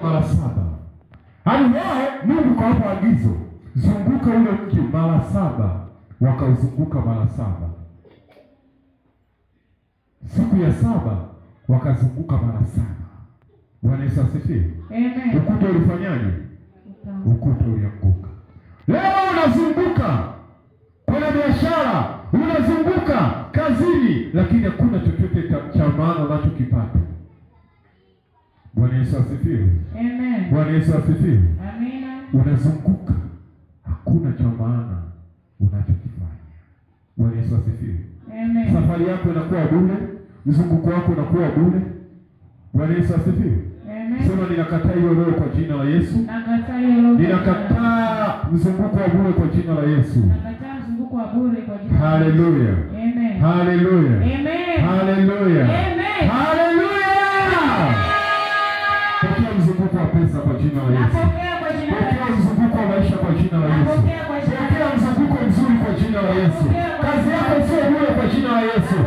mara 7. Hadi wao Mungu kawapa agizo, zunguka ule mji mara 7. Wakauzunguka mara 7. Siku ya 7 wakazunguka mara 7. Bwana Yesu asifiwe. Amen. Ukuta ulifanyaje? Ukuta ulianguka. Leo unazunguka kwenye biashara, unazunguka kazini, lakini hakuna chochote cha maana unachokipata. Bwana Yesu asifiwe. Amen. Bwana Yesu asifiwe. Amina. Unazunguka, hakuna cha maana unachokifanya. Bwana Yesu asifiwe. Amen. Safari yako inakuwa bure, mzunguko wako unakuwa bure. Bwana Yesu asifiwe. Amen. Sema ninakataa hiyo roho kwa jina la Yesu. Nakataa hiyo roho. Ninakataa mzunguko wa bure kwa jina la Yesu. Nakataa mzunguko wa bure kwa jina la Yesu. Haleluya. Amen. Haleluya. Amen. Haleluya. Amen. Haleluya. Pokea mzunguko wa pesa kwa jina la Yesu. Napokea kwa jina la Yesu. Pokea mzunguko wa maisha kwa jina la Yesu. Napokea kwa jina la Yesu. Pokea mzunguko mzuri kwa jina la Yesu. Kazi yako sio bure kwa jina la Yesu.